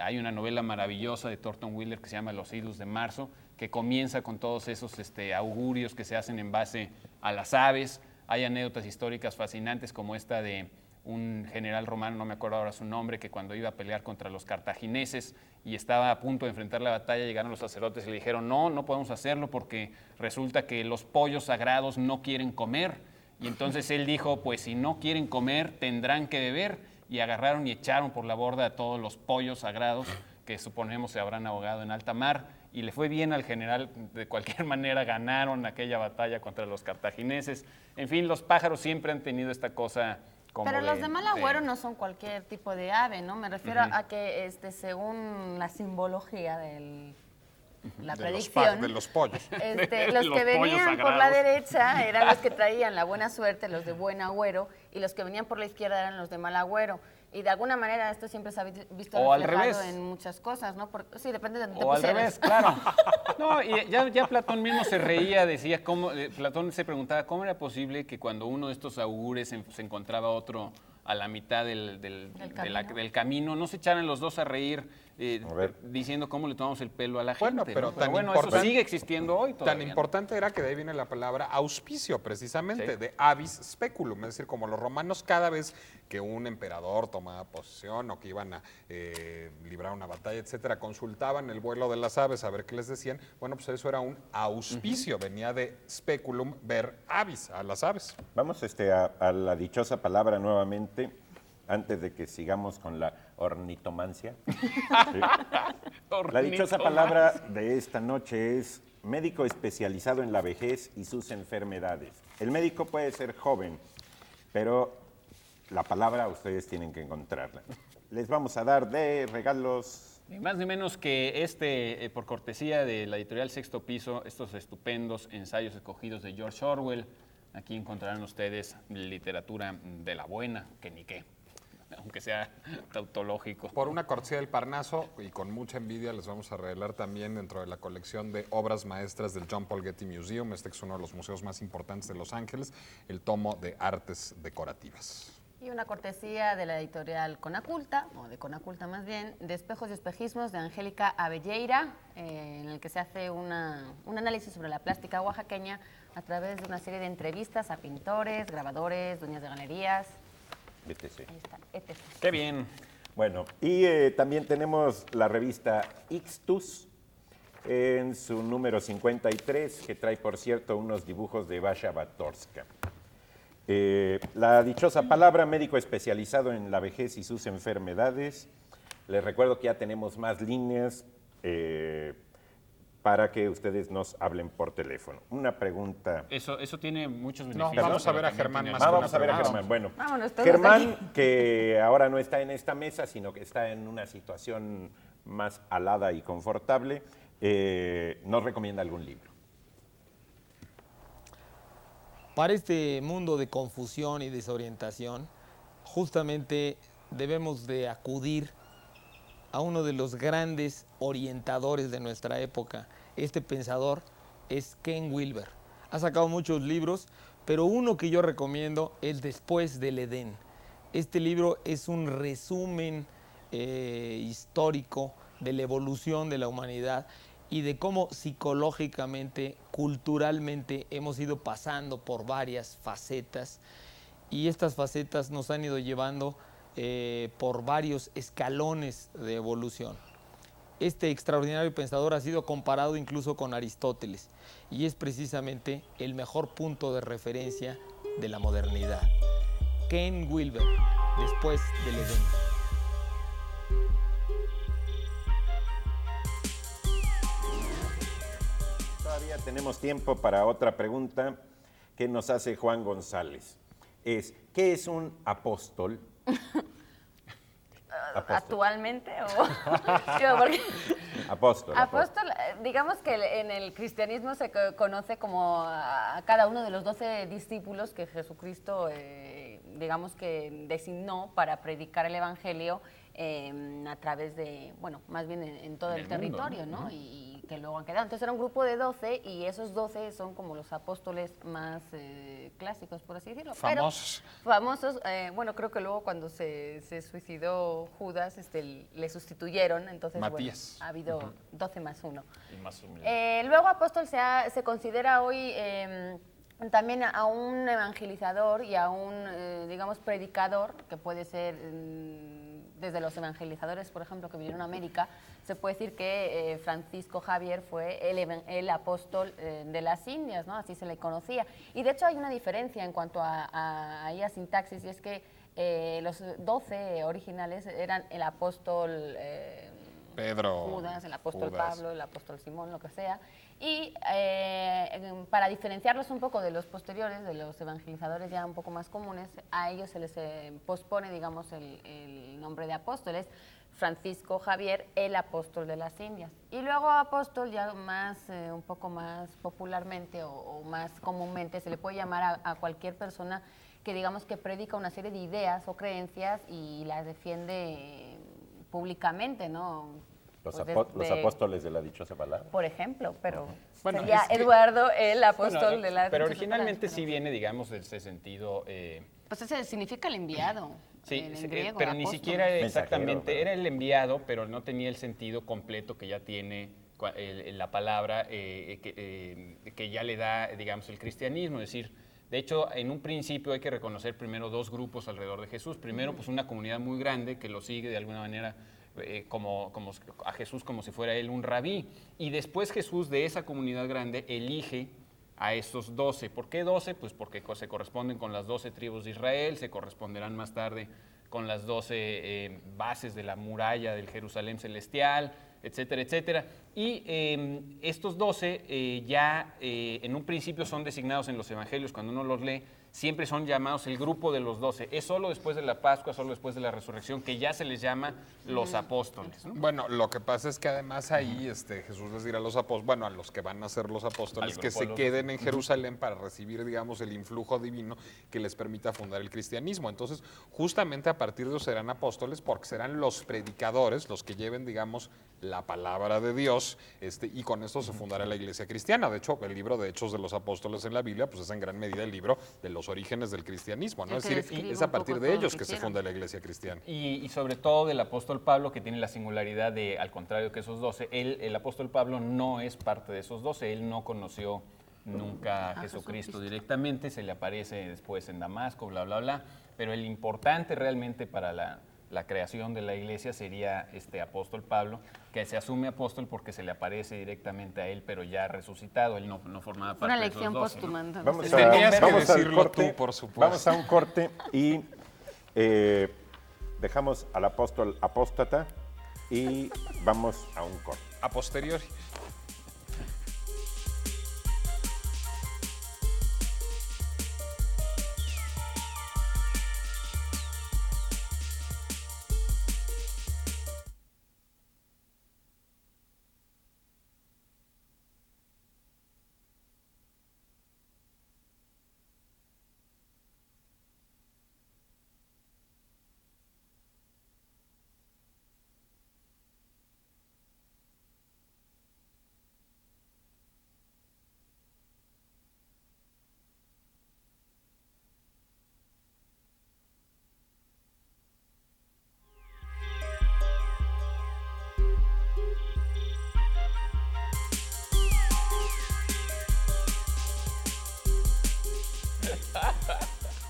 Hay una novela maravillosa de Thornton Wilder que se llama Los idus de marzo, que comienza con todos esos augurios que se hacen en base a las aves. Hay anécdotas históricas fascinantes como esta de un general romano, no me acuerdo ahora su nombre, que cuando iba a pelear contra los cartagineses y estaba a punto de enfrentar la batalla, llegaron los sacerdotes y le dijeron, no podemos hacerlo porque resulta que los pollos sagrados no quieren comer. Y entonces él dijo, pues si no quieren comer, tendrán que beber. Y agarraron y echaron por la borda a todos los pollos sagrados que suponemos se habrán ahogado en alta mar. Y le fue bien al general, de cualquier manera ganaron aquella batalla contra los cartagineses. En fin, los pájaros siempre han tenido esta cosa como Pero los de mal agüero no son cualquier tipo de ave, ¿no? Me refiero a que según la simbología de la predicción, De los pollos. los Los que pollos venían por la sagrados. derecha eran los que traían la buena suerte, los de buen agüero, y los que venían por la izquierda eran los de mal agüero. Y de alguna manera esto siempre se ha visto O al reflejado revés. en muchas cosas, ¿no? Sí, depende de donde te O al pusieras. revés, claro. No, y ya Platón mismo se reía, decía, Platón se preguntaba cómo era posible que cuando uno de estos augures se encontraba otro a la mitad del camino, no se echaran los dos a reír A ver. diciendo cómo le tomamos el pelo a la Bueno, gente. pero ¿no? tan bueno, eso importante- sigue existiendo hoy todavía. Tan ¿no? importante era que de ahí viene la palabra auspicio, precisamente, Sí. de avis speculum. Es decir, como los romanos, cada vez que un emperador tomaba posesión o que iban a librar una batalla, etcétera, consultaban el vuelo de las aves a ver qué les decían. Bueno, pues eso era un auspicio. Venía de speculum, ver avis, a las aves. Vamos a la dichosa palabra nuevamente, antes de que sigamos con la ornitomancia. Sí. La dichosa palabra de esta noche es médico especializado en la vejez y sus enfermedades. El médico puede ser joven, pero la palabra ustedes tienen que encontrarla. Les vamos a dar de regalos. Ni más ni menos que por cortesía de la editorial Sexto Piso, estos estupendos ensayos escogidos de George Orwell. Aquí encontrarán ustedes literatura de la buena, que ni qué, aunque sea tautológico. Por una cortesía del Parnaso y con mucha envidia les vamos a revelar también dentro de la colección de obras maestras del John Paul Getty Museum, este que es uno de los museos más importantes de Los Ángeles, el tomo de artes decorativas. Y una cortesía de la editorial Conaculta, o de Conaculta más bien, de Espejos y Espejismos de Angélica Abelleira, en el que se hace un análisis sobre la plástica oaxaqueña a través de una serie de entrevistas a pintores, grabadores, dueñas de galerías. etc. Ahí está, etc. Qué bien. Bueno, y también tenemos la revista Ixtus en su número 53, que trae, por cierto, unos dibujos de Basha Batorska. La dichosa palabra, médico especializado en la vejez y sus enfermedades. Les recuerdo que ya tenemos más líneas para que ustedes nos hablen por teléfono. Una pregunta. Eso tiene muchos No, beneficios. vamos a pero ver a también Germán tiene más algunos Vamos a ver a problemas. Germán. Bueno, Vámonos todos Germán, que ahora no está en esta mesa, sino que está en una situación más alada y confortable, nos recomienda algún libro. Para este mundo de confusión y desorientación, justamente debemos de acudir a uno de los grandes orientadores de nuestra época. Este pensador es Ken Wilber. Ha sacado muchos libros, pero uno que yo recomiendo es Después del Edén. Este libro es un resumen histórico de la evolución de la humanidad y de cómo psicológicamente, culturalmente hemos ido pasando por varias facetas y estas facetas nos han ido llevando por varios escalones de evolución. Este extraordinario pensador ha sido comparado incluso con Aristóteles y es precisamente el mejor punto de referencia de la modernidad. Ken Wilber, Después del Edén. Todavía tenemos tiempo para otra pregunta que nos hace Juan González. ¿Qué es un apóstol? ¿Actualmente o...? Digo, porque Apóstol. apóstol, digamos que en el cristianismo se conoce como a cada uno de los 12 discípulos que Jesucristo, digamos que designó para predicar el evangelio a través de, bueno, más bien en todo En el el mundo, territorio, ¿no? ¿no? Y que luego han quedado. Entonces era un grupo de 12 y esos 12 son como los apóstoles más clásicos, por así decirlo. Pero Famosos. famosos, bueno, creo que luego cuando se suicidó Judas, le sustituyeron, entonces Matías. bueno, ha habido 12 más 1. Y más humilde. Luego apóstol se considera hoy también a un evangelizador y a un, digamos, predicador, que puede ser desde los evangelizadores, por ejemplo, que vinieron a América, se puede decir que Francisco Javier fue el apóstol de las Indias, ¿no? Así se le conocía. Y de hecho hay una diferencia en cuanto a sintaxis, y es que los 12 originales eran el apóstol Pedro, Judas, el apóstol Judas. Pablo, el apóstol Simón, lo que sea. Y para diferenciarlos un poco de los posteriores, de los evangelizadores ya un poco más comunes, a ellos se les pospone, digamos, el nombre de apóstoles. Francisco Javier, el apóstol de las Indias. Y luego apóstol ya más, un poco más popularmente o más comúnmente se le puede llamar a cualquier persona que digamos que predica una serie de ideas o creencias y las defiende públicamente, ¿no? Los Pues apóstoles de la dichosa palabra. por ejemplo, pero Bueno, sería es que- Eduardo el apóstol Bueno, de la pero dichosa originalmente palabra, sí viene, digamos, de ese sentido. Pues ese significa el enviado. Sí, en griego, pero ni apóstol. siquiera exactamente, Mensajero, era el enviado, pero no tenía el sentido completo que ya tiene la palabra, que ya le da, digamos, el cristianismo. Es decir, de hecho, en un principio hay que reconocer primero dos grupos alrededor de Jesús. Primero, pues una comunidad muy grande que lo sigue de alguna manera como a Jesús como si fuera él un rabí. Y después Jesús de esa comunidad grande elige a estos 12. ¿Por qué 12? Pues porque se corresponden con las 12 tribus de Israel, se corresponderán más tarde con las 12 bases de la muralla del Jerusalén celestial, etcétera, etcétera. Y estos 12 ya en un principio son designados en los evangelios, cuando uno los lee, siempre son llamados el grupo de los 12. Es solo después de la Pascua, solo después de la resurrección, que ya se les llama los apóstoles, ¿no? Bueno, lo que pasa es que además ahí Jesús les dirá a los apóstoles, bueno, a los que van a ser los apóstoles, Al que grupo se de los queden en Jerusalén para recibir, digamos, el influjo divino que les permita fundar el cristianismo. Entonces, justamente a partir de eso serán apóstoles porque serán los predicadores, los que lleven, digamos, la palabra de Dios, y con esto se fundará la iglesia cristiana. De hecho, el libro de Hechos de los Apóstoles en la Biblia, pues es en gran medida el libro de los orígenes del cristianismo, ¿no? El Es que decir, describe es a un poco partir de todo lo ellos que que se hicieron. funda la iglesia cristiana. Y sobre todo del apóstol Pablo, que tiene la singularidad de, al contrario que esos 12, el apóstol Pablo no es parte de esos 12, él no conoció nunca a Jesucristo directamente, se le aparece después en Damasco, bla, bla, bla, pero el importante realmente para la creación de la iglesia sería este apóstol Pablo, que se asume apóstol porque se le aparece directamente a él, pero ya resucitado, él no formaba parte Una de esos lección 12, ¿no? póstuma. entonces. Vamos Tenías que vamos al decirlo corte, tú, por supuesto. Vamos a un corte y dejamos al apóstol apóstata y vamos a un corte. A posteriori.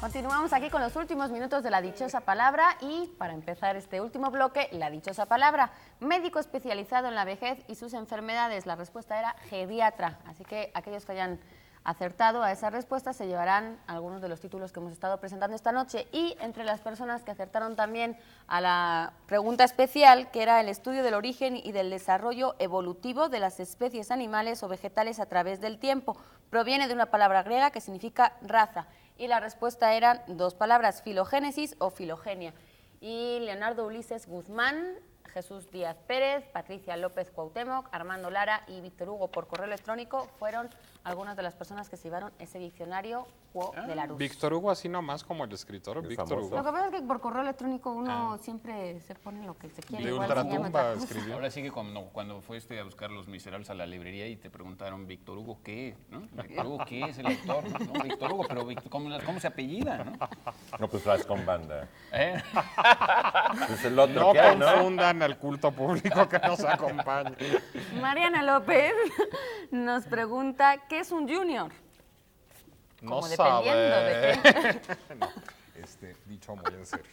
Continuamos aquí con los últimos minutos de la dichosa palabra y para empezar este último bloque, la dichosa palabra. Médico especializado en la vejez y sus enfermedades. La respuesta era geriatra. Así que aquellos que hayan acertado a esa respuesta se llevarán algunos de los títulos que hemos estado presentando esta noche. Y entre las personas que acertaron también a la pregunta especial, que era el estudio del origen y del desarrollo evolutivo de las especies animales o vegetales a través del tiempo, proviene de una palabra griega que significa raza. Y la respuesta eran dos palabras, filogénesis o filogenia. Y Leonardo Ulises Guzmán, Jesús Díaz Pérez, Patricia López Cuauhtémoc, Armando Lara y Víctor Hugo por correo electrónico fueron algunas de las personas que se llevaron ese diccionario Quo de la Rus. Víctor Hugo, así nomás como el escritor, El Víctor famoso. Hugo. Lo que pasa es que por correo electrónico uno siempre se pone lo que se quiere. De igual se llama ultratumba otra cosa. escribió. Ahora sí que cuando fuiste a buscar Los Miserables a la librería y te preguntaron, Víctor Hugo, ¿qué? ¿No? Víctor Hugo, ¿qué es el autor? No, Víctor Hugo, pero ¿cómo se apellida? ¿No? No, pues vas con banda. ¿Eh? Es el otro No que hay, ¿no? confundan al culto público que nos acompaña. Mariana López nos pregunta, ¿qué es un junior? No Como dependiendo de sabe. qué. No, dicho muy en serio.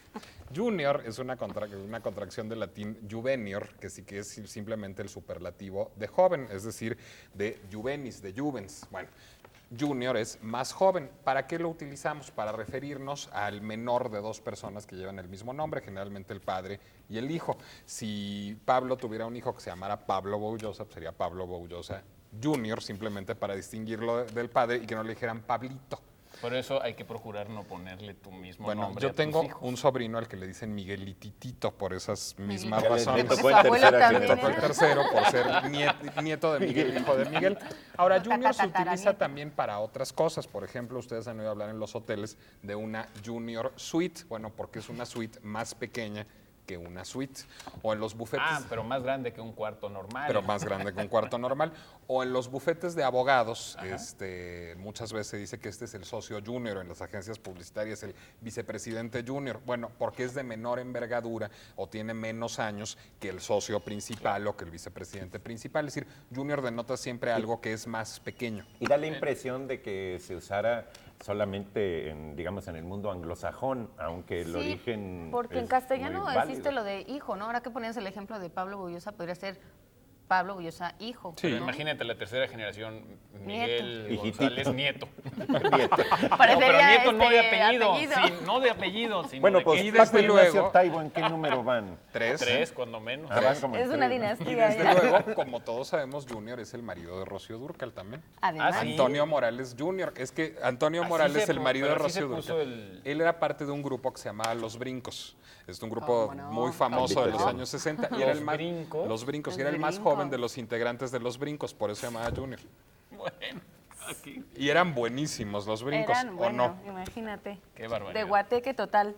Junior es una contracción del latín juvenior, que sí que es simplemente el superlativo de joven, es decir, de juvenis, de juvens. Bueno, junior es más joven. ¿Para qué lo utilizamos? Para referirnos al menor de dos personas que llevan el mismo nombre, generalmente el padre y el hijo. Si Pablo tuviera un hijo que se llamara Pablo Boullosa, pues sería Pablo Boullosa Junior, simplemente para distinguirlo del padre y que no le dijeran Pablito. Por eso hay que procurar no ponerle tu mismo Bueno, nombre yo a tus tengo hijos. un sobrino al que le dicen Miguelititito por esas mismas Ya le razones. tocó Su en abuelo tercera también, Me tocó el generación. tercero por ser nieto de Miguel, hijo de Miguel. Ahora, Junior se utiliza Tataranieto. también para otras cosas. Por ejemplo, ustedes han oído hablar en los hoteles de una Junior Suite. Bueno, porque es una suite más pequeña que una suite. O en los bufetes. Ah, pero más grande que un cuarto normal. Pero más grande que un cuarto normal. O en los bufetes de abogados, muchas veces se dice que este es el socio junior, en las agencias publicitarias el vicepresidente junior. Bueno, porque es de menor envergadura o tiene menos años que el socio principal o que el vicepresidente principal. Es decir, junior denota siempre algo que es más pequeño. Y da la impresión de que se usara solamente, digamos, en el mundo anglosajón, aunque el Sí, origen porque en es castellano muy válido. existe lo de hijo, ¿no? Ahora que ponías el ejemplo de Pablo Bullosa, podría ser Pablo Bullosa hijo. Pero ¿no? imagínate la tercera generación, Miguel Nieto. González Nieto. Nieto. No, Parecería, pero Nieto no de apellido. apellido. Sí, no de apellido, sino Bueno, de pues que- Y Paco desde Ignacio luego- Taibo, ¿en qué número van? Tres. tres, cuando menos. Ah, van como en Es una tres, ¿no? Y dinastía. desde ya. luego, como todos sabemos, Junior es el marido de Rocío Dúrcal también. Además, Ah, sí. Antonio Morales Jr. Es que Antonio Así Morales, se el pu- marido de pero así se Rocío puso Dúrcal, él era parte de un grupo que se llamaba Los Brincos. Es un grupo ¿Cómo no? muy famoso de los ¿Cómo no? años 60. Y ¿Los era el más, Brincos? Los Brincos. Y Los era el más Brincos. joven de los integrantes de Los Brincos, por eso se llamaba Junior. Bueno, aquí. Y eran buenísimos Los Brincos, eran, ¿o bueno, no? imagínate. Qué barbaridad. De guateque total.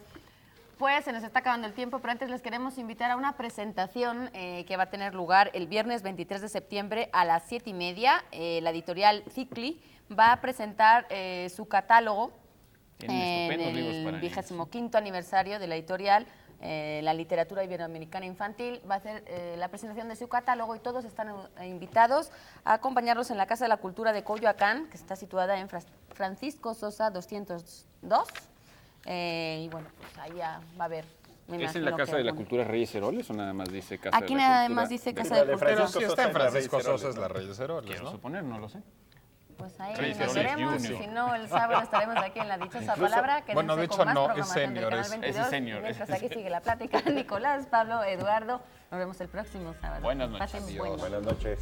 Pues se nos está acabando el tiempo, pero antes les queremos invitar a una presentación que va a tener lugar el viernes 23 de septiembre a las 7:30. La editorial Cicli va a presentar su catálogo Tienen en estupendos libros el para niños. 25º aniversario de la editorial. La literatura iberoamericana infantil va a hacer la presentación de su catálogo y todos están invitados a acompañarlos en la Casa de la Cultura de Coyoacán, que está situada en Francisco Sosa 202. Y bueno, pues ahí ya va a haber. me ¿Es en imagino la Casa que de la algún- Cultura Reyes Heroles o nada más dice Casa Aquí de la nada Cultura? más dice Casa La de de Cultura. Pero Francisco si Sosa está en es la Francisco Reyes Sosa, Heroles, es la ¿no? Reyes Heroles, Quiero ¿no? suponer, no lo sé. Pues ahí Reyes nos Heroles veremos y Junior. si no, el sábado estaremos aquí en la dichosa Incluso- palabra. Quédense bueno, de con hecho, más no, es programación del senior, Canal es- 22. senior, Mientras es- aquí sigue la plática, Nicolás, Pablo, Eduardo. Nos vemos el próximo sábado. Buenas noches. Pasen Adiós. buenas. Buenas noches.